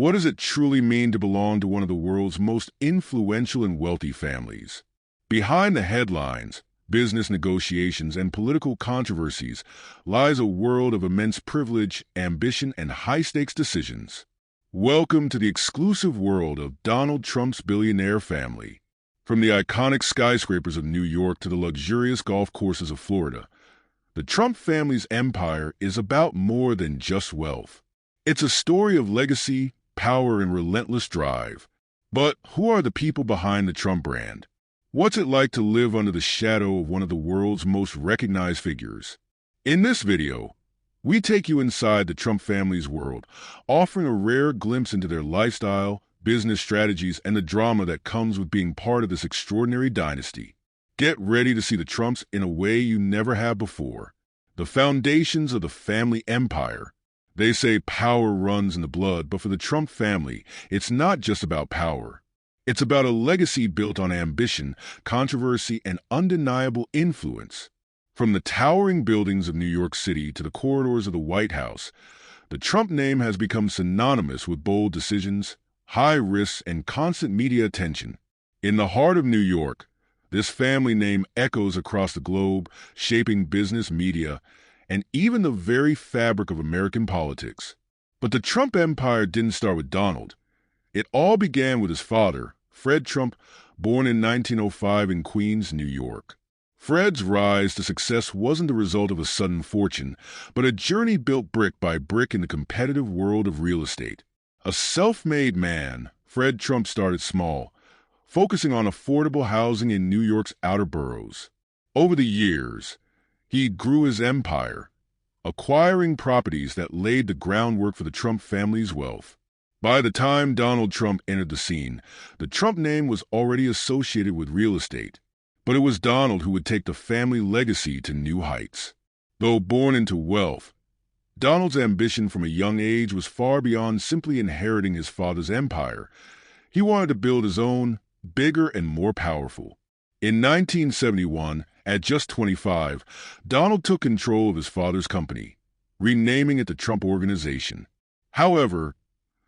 What does it truly mean to belong to one of the world's most influential and wealthy families? Behind the headlines, business negotiations, and political controversies lies a world of immense privilege, ambition, and high-stakes decisions. Welcome to the exclusive world of Donald Trump's billionaire family. From the iconic skyscrapers of New York to the luxurious golf courses of Florida, the Trump family's empire is about more than just wealth. It's a story of legacy, power, and relentless drive. But who are the people behind the Trump brand? What's it like to live under the shadow of one of the world's most recognized figures? In this video, we take you inside the Trump family's world, offering a rare glimpse into their lifestyle, business strategies, and the drama that comes with being part of this extraordinary dynasty. Get ready to see the Trumps in a way you never have before. The foundations of the family empire. They say power runs in the blood, but for the Trump family, it's not just about power. It's about a legacy built on ambition, controversy, and undeniable influence. From the towering buildings of New York City to the corridors of the White House, the Trump name has become synonymous with bold decisions, high risks, and constant media attention. In the heart of New York, this family name echoes across the globe, shaping business, media, and even the very fabric of American politics. But the Trump empire didn't start with Donald. It all began with his father, Fred Trump, born in 1905 in Queens, New York. Fred's rise to success wasn't the result of a sudden fortune, but a journey built brick by brick in the competitive world of real estate. A self-made man, Fred Trump started small, focusing on affordable housing in New York's outer boroughs. Over the years, he grew his empire, acquiring properties that laid the groundwork for the Trump family's wealth. By the time Donald Trump entered the scene, the Trump name was already associated with real estate. But it was Donald who would take the family legacy to new heights. Though born into wealth, Donald's ambition from a young age was far beyond simply inheriting his father's empire. He wanted to build his own, bigger and more powerful. In 1971, at just 25, Donald took control of his father's company, renaming it the Trump Organization. However,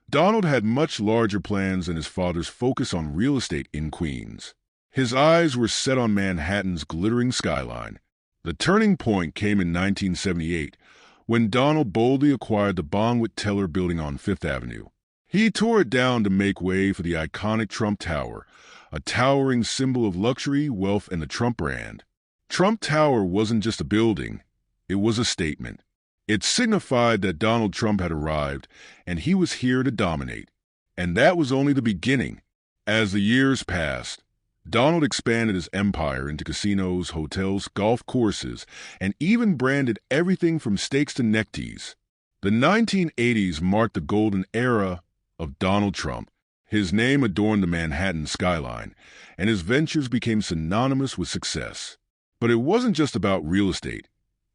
Donald had much larger plans than his father's focus on real estate in Queens. His eyes were set on Manhattan's glittering skyline. The turning point came in 1978, when Donald boldly acquired the Bonwit Teller building on Fifth Avenue. He tore it down to make way for the iconic Trump Tower, a towering symbol of luxury, wealth, and the Trump brand. Trump Tower wasn't just a building, it was a statement. It signified that Donald Trump had arrived, and he was here to dominate. And that was only the beginning. As the years passed, Donald expanded his empire into casinos, hotels, golf courses, and even branded everything from steaks to neckties. The 1980s marked the golden era of Donald Trump. His name adorned the Manhattan skyline, and his ventures became synonymous with success. But it wasn't just about real estate.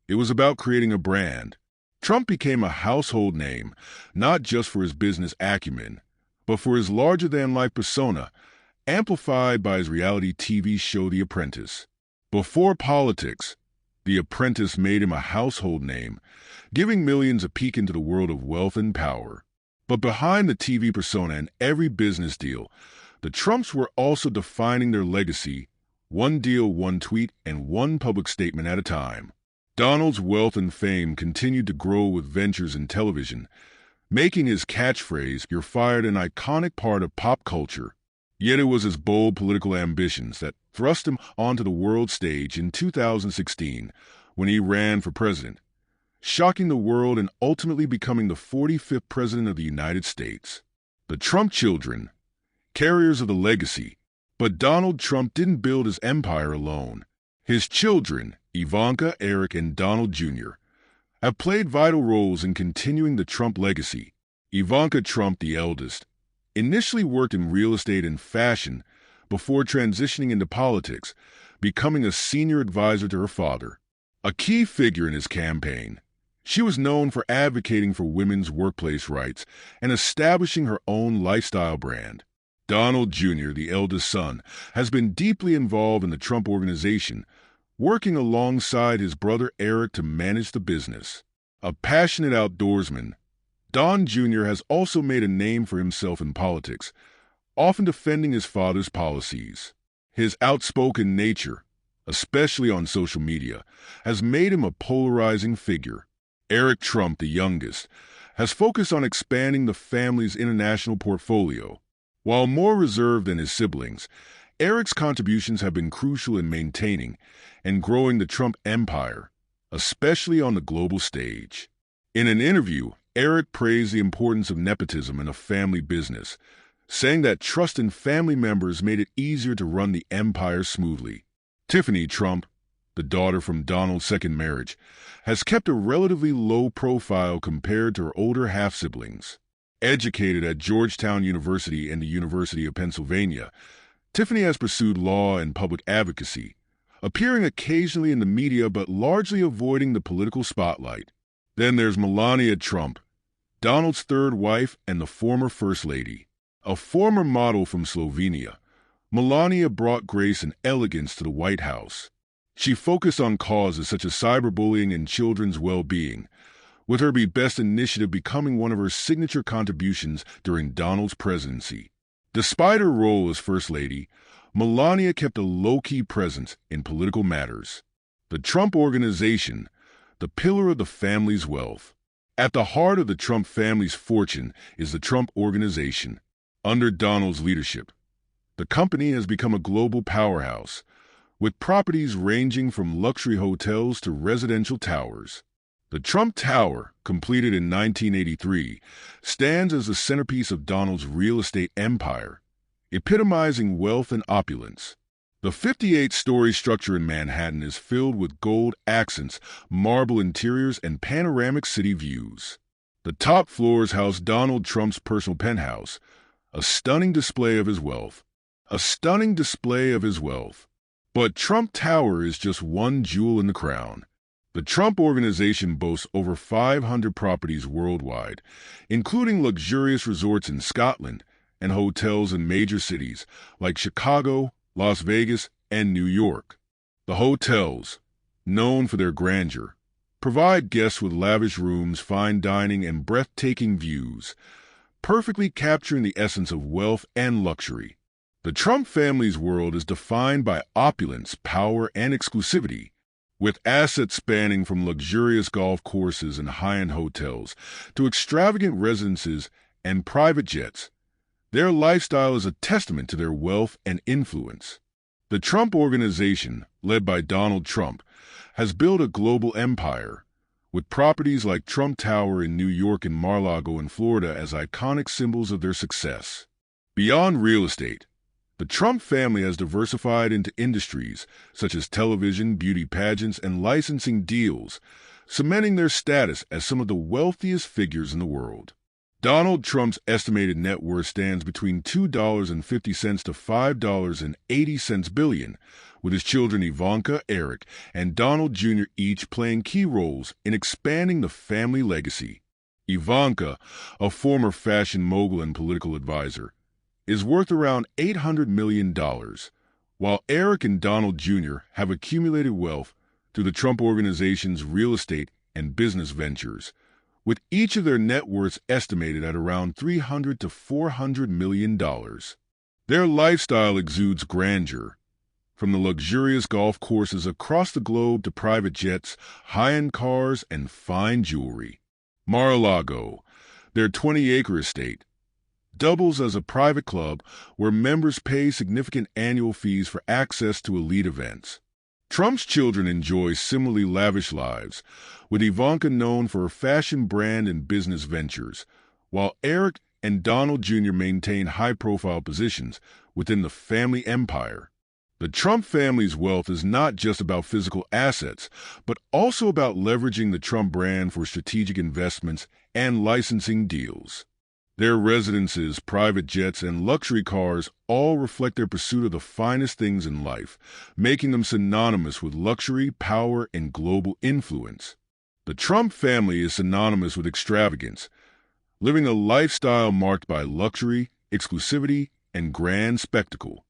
It was about creating a brand. Trump became a household name, not just for his business acumen, but for his larger-than-life persona, amplified by his reality TV show The Apprentice. Before politics, The Apprentice made him a household name, giving millions a peek into the world of wealth and power. But behind the TV persona and every business deal, the Trumps were also defining their legacy, one deal, one tweet, and one public statement at a time. Donald's wealth and fame continued to grow with ventures in television, making his catchphrase, "You're fired," an iconic part of pop culture. Yet it was his bold political ambitions that thrust him onto the world stage in 2016 when he ran for president, shocking the world and ultimately becoming the 45th president of the United States. The Trump children, carriers of the legacy. But Donald Trump didn't build his empire alone. His children, Ivanka, Eric, and Donald Jr., have played vital roles in continuing the Trump legacy. Ivanka Trump, the eldest, initially worked in real estate and fashion before transitioning into politics, becoming a senior advisor to her father, a key figure in his campaign. She was known for advocating for women's workplace rights and establishing her own lifestyle brand. Donald Jr., the eldest son, has been deeply involved in the Trump Organization, working alongside his brother Eric to manage the business. A passionate outdoorsman, Don Jr. has also made a name for himself in politics, often defending his father's policies. His outspoken nature, especially on social media, has made him a polarizing figure. Eric Trump, the youngest, has focused on expanding the family's international portfolio. While more reserved than his siblings, Eric's contributions have been crucial in maintaining and growing the Trump empire, especially on the global stage. In an interview, Eric praised the importance of nepotism in a family business, saying that trust in family members made it easier to run the empire smoothly. Tiffany Trump, the daughter from Donald's second marriage, has kept a relatively low profile compared to her older half-siblings. Educated at Georgetown University and the University of Pennsylvania, Tiffany has pursued law and public advocacy, appearing occasionally in the media but largely avoiding the political spotlight. Then there's Melania Trump, Donald's third wife and the former First Lady. A former model from Slovenia, Melania brought grace and elegance to the White House. She focused on causes such as cyberbullying and children's well-being, with her Be Best initiative becoming one of her signature contributions during Donald's presidency. Despite her role as First Lady, Melania kept a low-key presence in political matters. The Trump Organization, the pillar of the family's wealth. At the heart of the Trump family's fortune is the Trump Organization. Under Donald's leadership, the company has become a global powerhouse, with properties ranging from luxury hotels to residential towers. The Trump Tower, completed in 1983, stands as the centerpiece of Donald's real estate empire, epitomizing wealth and opulence. The 58-story structure in Manhattan is filled with gold accents, marble interiors, and panoramic city views. The top floors house Donald Trump's personal penthouse, a stunning display of his wealth. But Trump Tower is just one jewel in the crown. The Trump Organization boasts over 500 properties worldwide, including luxurious resorts in Scotland and hotels in major cities like Chicago, Las Vegas, and New York. The hotels, known for their grandeur, provide guests with lavish rooms, fine dining, and breathtaking views, perfectly capturing the essence of wealth and luxury. The Trump family's world is defined by opulence, power, and exclusivity, with assets spanning from luxurious golf courses and high-end hotels to extravagant residences and private jets. Their lifestyle is a testament to their wealth and influence. The Trump Organization, led by Donald Trump, has built a global empire, with properties like Trump Tower in New York and Mar-a-Lago in Florida as iconic symbols of their success. Beyond real estate, the Trump family has diversified into industries such as television, beauty pageants, and licensing deals, cementing their status as some of the wealthiest figures in the world. Donald Trump's estimated net worth stands between $2.50 to $5.80 billion, with his children Ivanka, Eric, and Donald Jr. each playing key roles in expanding the family legacy. Ivanka, a former fashion mogul and political advisor, is worth around $800 million, while Eric and Donald Jr. have accumulated wealth through the Trump Organization's real estate and business ventures, with each of their net worths estimated at around $300 to $400 million. Their lifestyle exudes grandeur, from the luxurious golf courses across the globe to private jets, high-end cars, and fine jewelry. Mar-a-Lago, their 20-acre estate, doubles as a private club where members pay significant annual fees for access to elite events. Trump's children enjoy similarly lavish lives, with Ivanka known for her fashion brand and business ventures, while Eric and Donald Jr. maintain high-profile positions within the family empire. The Trump family's wealth is not just about physical assets, but also about leveraging the Trump brand for strategic investments and licensing deals. Their residences, private jets, and luxury cars all reflect their pursuit of the finest things in life, making them synonymous with luxury, power, and global influence. The Trump family is synonymous with extravagance, living a lifestyle marked by luxury, exclusivity, and grand spectacle.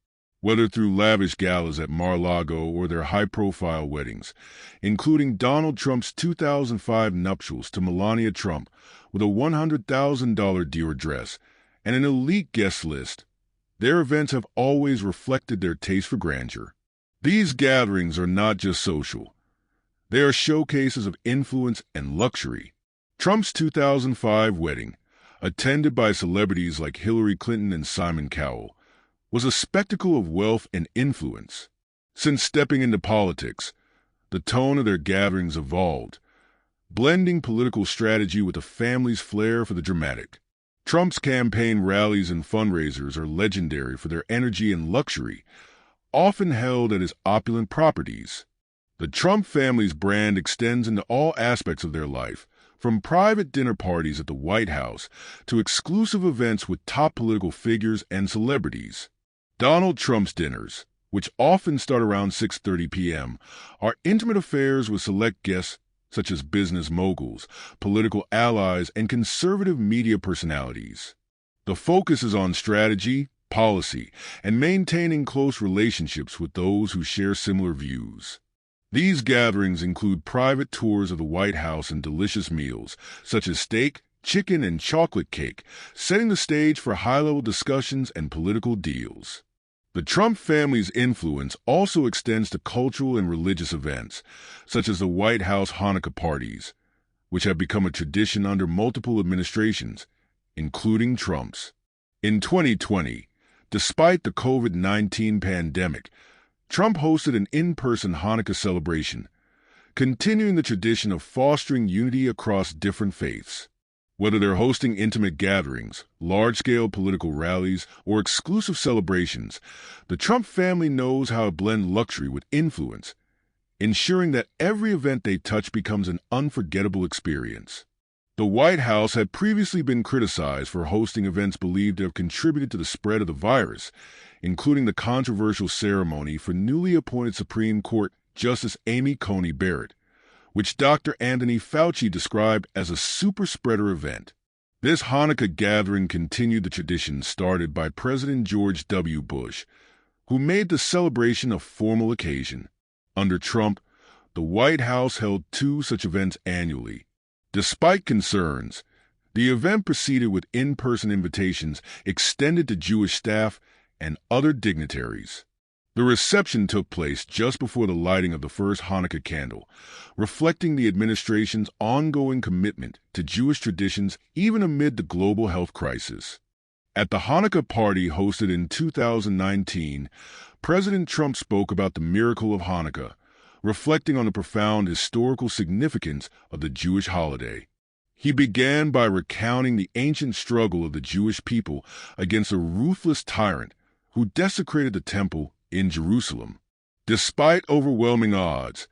whether through lavish galas at Mar-a-Lago or their high-profile weddings, including Donald Trump's 2005 nuptials to Melania Trump with a $100,000 Dior dress and an elite guest list. Their events have always reflected their taste for grandeur. These gatherings are not just social. They are showcases of influence and luxury. Trump's 2005 wedding, attended by celebrities like Hillary Clinton and Simon Cowell, was a spectacle of wealth and influence. Since stepping into politics, the tone of their gatherings evolved, blending political strategy with the family's flair for the dramatic. Trump's campaign rallies and fundraisers are legendary for their energy and luxury, often held at his opulent properties. The Trump family's brand extends into all aspects of their life, from private dinner parties at the White House to exclusive events with top political figures and celebrities. Donald Trump's dinners, which often start around 6:30 p.m., are intimate affairs with select guests such as business moguls, political allies, and conservative media personalities. The focus is on strategy, policy, and maintaining close relationships with those who share similar views. These gatherings include private tours of the White House and delicious meals, such as steak, chicken, and chocolate cake, setting the stage for high-level discussions and political deals. The Trump family's influence also extends to cultural and religious events, such as the White House Hanukkah parties, which have become a tradition under multiple administrations, including Trump's. In 2020, despite the COVID-19 pandemic, Trump hosted an in-person Hanukkah celebration, continuing the tradition of fostering unity across different faiths. Whether they're hosting intimate gatherings, large-scale political rallies, or exclusive celebrations, the Trump family knows how to blend luxury with influence, ensuring that every event they touch becomes an unforgettable experience. The White House had previously been criticized for hosting events believed to have contributed to the spread of the virus, including the controversial ceremony for newly appointed Supreme Court Justice Amy Coney Barrett, which Dr. Anthony Fauci described as a super-spreader event. This Hanukkah gathering continued the tradition started by President George W. Bush, who made the celebration a formal occasion. Under Trump, the White House held 2 such events annually. Despite concerns, the event proceeded with in-person invitations extended to Jewish staff and other dignitaries. The reception took place just before the lighting of the first Hanukkah candle, reflecting the administration's ongoing commitment to Jewish traditions even amid the global health crisis. At the Hanukkah party hosted in 2019, President Trump spoke about the miracle of Hanukkah, reflecting on the profound historical significance of the Jewish holiday. He began by recounting the ancient struggle of the Jewish people against a ruthless tyrant who desecrated the temple in Jerusalem. Despite overwhelming odds,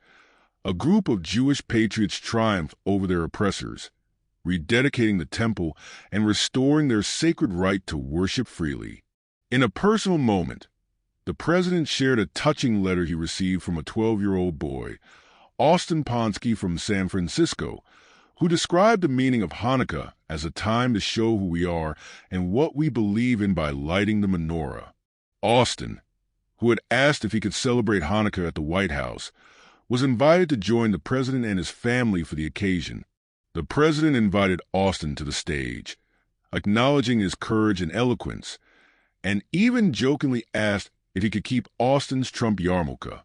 a group of Jewish patriots triumphed over their oppressors, rededicating the temple and restoring their sacred right to worship freely. In a personal moment, the president shared a touching letter he received from a 12-year-old boy, Austin Ponsky from San Francisco, who described the meaning of Hanukkah as a time to show who we are and what we believe in by lighting the menorah. Austin, who had asked if he could celebrate Hanukkah at the White House, was invited to join the president and his family for the occasion. The president invited Austin to the stage, acknowledging his courage and eloquence, and even jokingly asked if he could keep Austin's Trump yarmulke.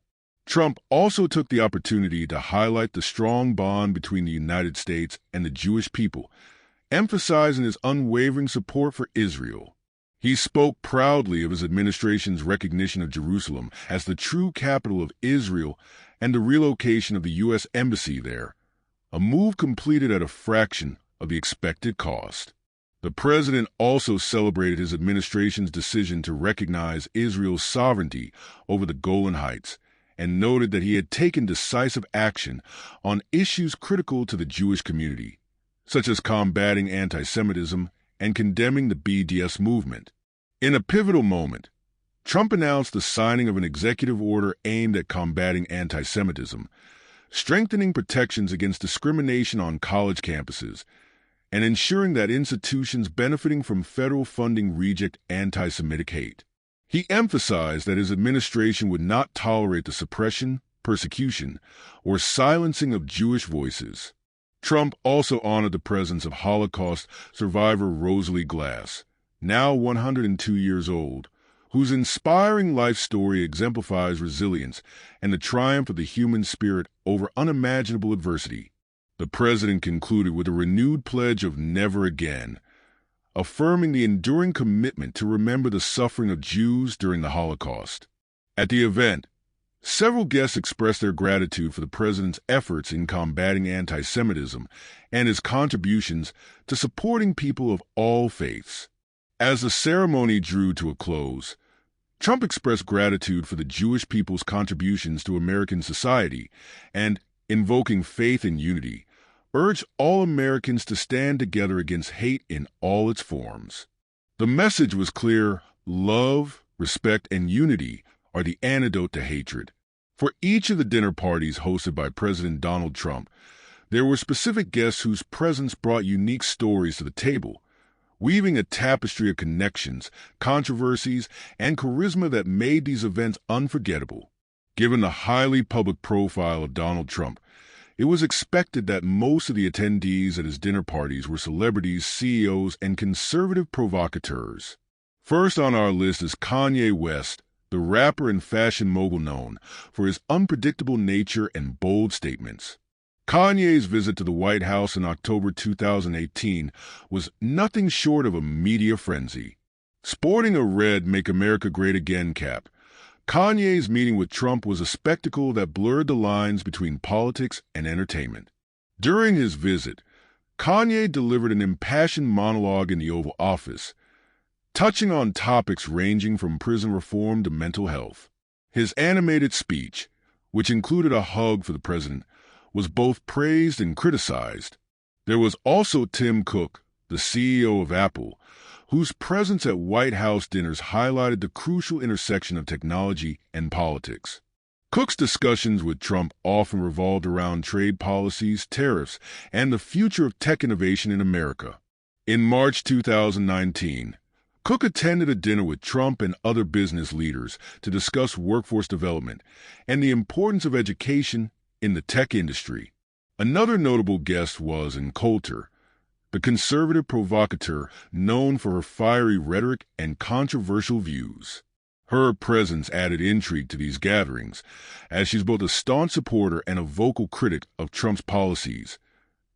Trump also took the opportunity to highlight the strong bond between the United States and the Jewish people, emphasizing his unwavering support for Israel. He spoke proudly of his administration's recognition of Jerusalem as the true capital of Israel and the relocation of the U.S. Embassy there, a move completed at a fraction of the expected cost. The president also celebrated his administration's decision to recognize Israel's sovereignty over the Golan Heights and noted that he had taken decisive action on issues critical to the Jewish community, such as combating anti-Semitism and condemning the BDS movement. In a pivotal moment, Trump announced the signing of an executive order aimed at combating anti-Semitism, strengthening protections against discrimination on college campuses, and ensuring that institutions benefiting from federal funding reject anti-Semitic hate. He emphasized that his administration would not tolerate the suppression, persecution, or silencing of Jewish voices. Trump also honored the presence of Holocaust survivor Rosalie Glass, now 102 years old, whose inspiring life story exemplifies resilience and the triumph of the human spirit over unimaginable adversity. The president concluded with a renewed pledge of never again, affirming the enduring commitment to remember the suffering of Jews during the Holocaust. At the event, several guests expressed their gratitude for the president's efforts in combating anti-Semitism and his contributions to supporting people of all faiths. As the ceremony drew to a close, Trump expressed gratitude for the Jewish people's contributions to American society and, invoking faith and unity, urged all Americans to stand together against hate in all its forms. The message was clear: love, respect, and unity are the antidote to hatred. For each of the dinner parties hosted by President Donald Trump, there were specific guests whose presence brought unique stories to the table, weaving a tapestry of connections, controversies, and charisma that made these events unforgettable. Given the highly public profile of Donald Trump, it was expected that most of the attendees at his dinner parties were celebrities, CEOs, and conservative provocateurs. First on our list is Kanye West, the rapper and fashion mogul known for his unpredictable nature and bold statements. Kanye's visit to the White House in October 2018 was nothing short of a media frenzy. Sporting a red "Make America Great Again" cap, Kanye's meeting with Trump was a spectacle that blurred the lines between politics and entertainment. During his visit, Kanye delivered an impassioned monologue in the Oval Office, touching on topics ranging from prison reform to mental health. His animated speech, which included a hug for the president, was both praised and criticized. There was also Tim Cook, the CEO of Apple, whose presence at White House dinners highlighted the crucial intersection of technology and politics. Cook's discussions with Trump often revolved around trade policies, tariffs, and the future of tech innovation in America. In March 2019, Cook attended a dinner with Trump and other business leaders to discuss workforce development and the importance of education in the tech industry. Another notable guest was Ann Coulter, the conservative provocateur known for her fiery rhetoric and controversial views. Her presence added intrigue to these gatherings, as she's both a staunch supporter and a vocal critic of Trump's policies,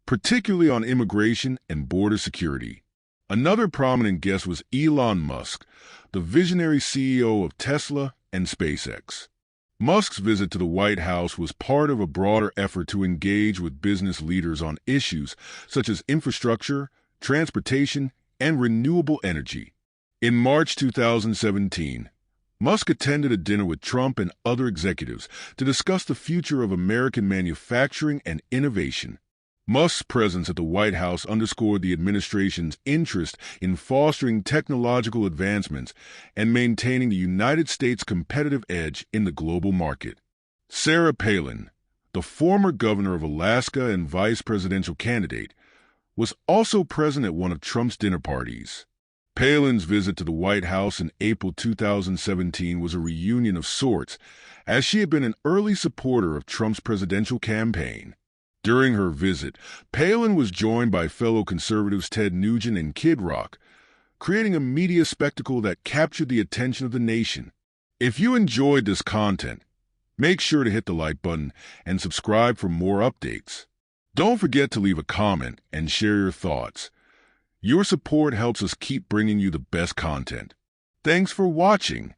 particularly on immigration and border security. Another prominent guest was Elon Musk, the visionary CEO of Tesla and SpaceX. Musk's visit to the White House was part of a broader effort to engage with business leaders on issues such as infrastructure, transportation, and renewable energy. In March 2017, Musk attended a dinner with Trump and other executives to discuss the future of American manufacturing and innovation. Musk's presence at the White House underscored the administration's interest in fostering technological advancements and maintaining the United States' competitive edge in the global market. Sarah Palin, the former governor of Alaska and vice presidential candidate, was also present at one of Trump's dinner parties. Palin's visit to the White House in April 2017 was a reunion of sorts, as she had been an early supporter of Trump's presidential campaign. During her visit, Palin was joined by fellow conservatives Ted Nugent and Kid Rock, creating a media spectacle that captured the attention of the nation. If you enjoyed this content, make sure to hit the like button and subscribe for more updates. Don't forget to leave a comment and share your thoughts. Your support helps us keep bringing you the best content. Thanks for watching.